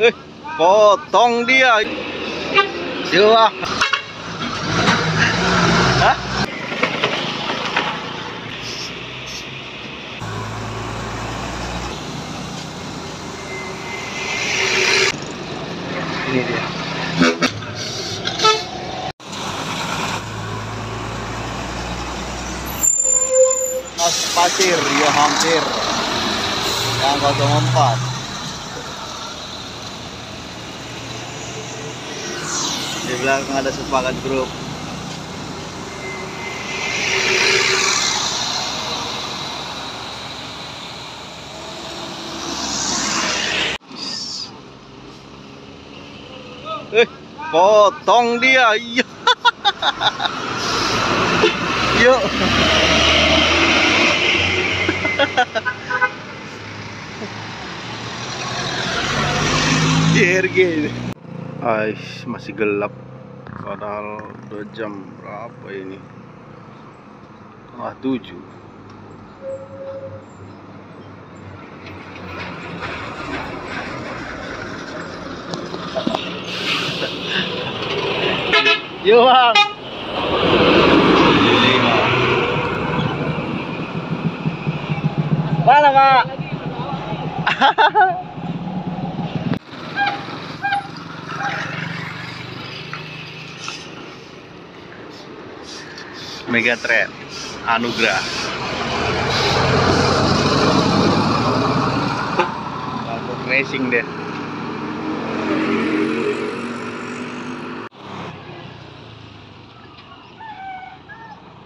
Eh, potong dia. Coba. Hah? Ini dia. Mas pasir, ya hampir. Yang 04. Di belakang ada sepakat grup. Potong dia. Iya. Yuk. JRG. Masih gelap. Padahal 2 jam berapa ini? 7. Yuk bang. Mana pak? Megatrend Anugrah. Untuk racing deh.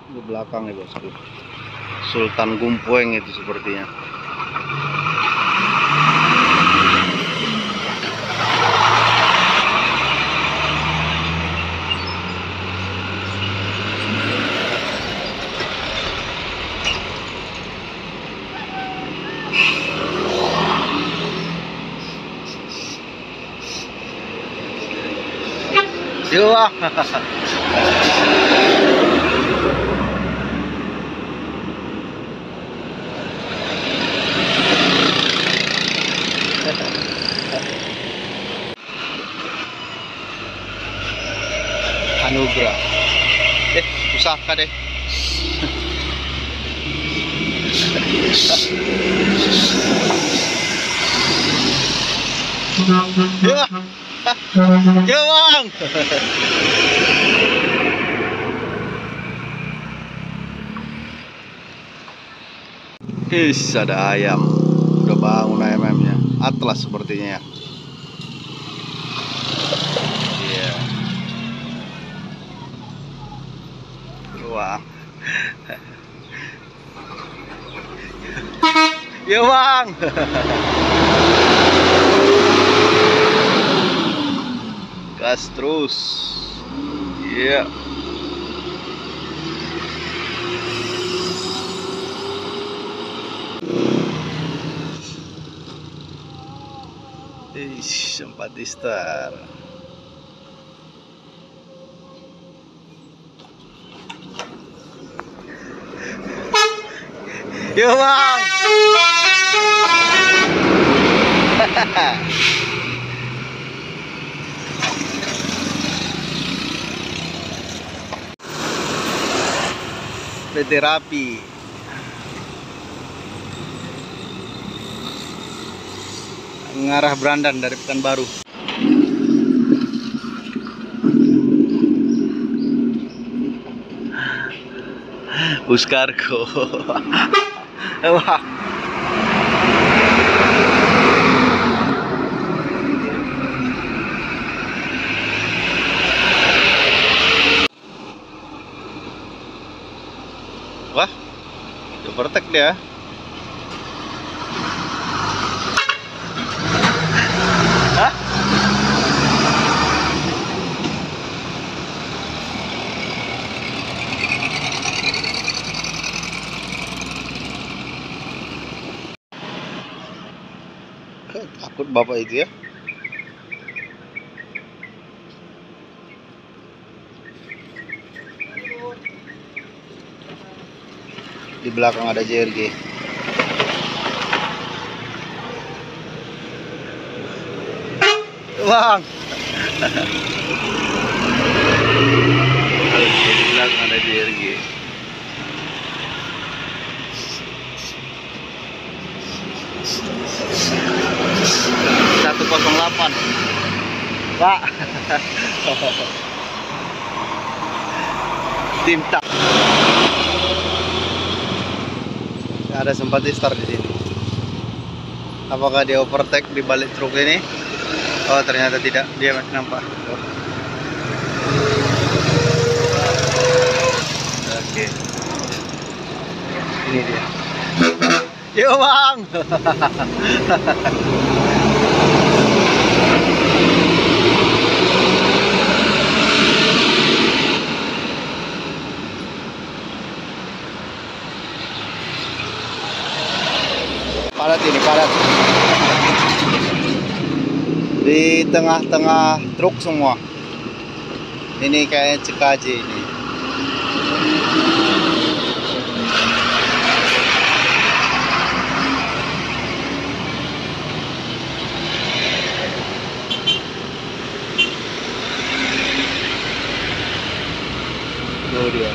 Di belakang ya bosku. Sultan Gumpueng itu sepertinya. Coba. Anugrah. Pusaka deh. Ya. Ya bang. Ada ayam. Udah bangun ayam-ayamnya. Atlas sepertinya ya. Iya. Wah. Ya bang. Gas terus. Iya. Sempat di start. Yo bang. Terapi. Mengarah Brandan dari Pekanbaru. Buskarko. Wah. Wah, overtake dia. Hah? Takut bapak itu ya. Di belakang ada JRG. bang. Bilang ada DRG. 108. Pak. Tim tak. Ada sempat start di sini. Apakah dia overtake di balik truk ini? Oh, ternyata tidak. Dia masih nampak. Oke. Ini dia. Yo, Bang. Padat ini, padat. Di tengah-tengah truk semua. Ini kayak CKJ ini. Oh dia.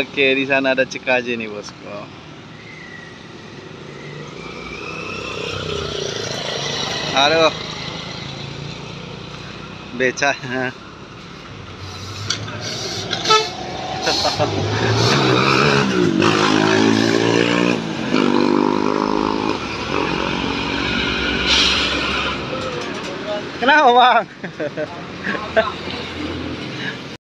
Oke, di sana ada CKJ nih, bosku. Aduh, beca. Kenapa, Bang?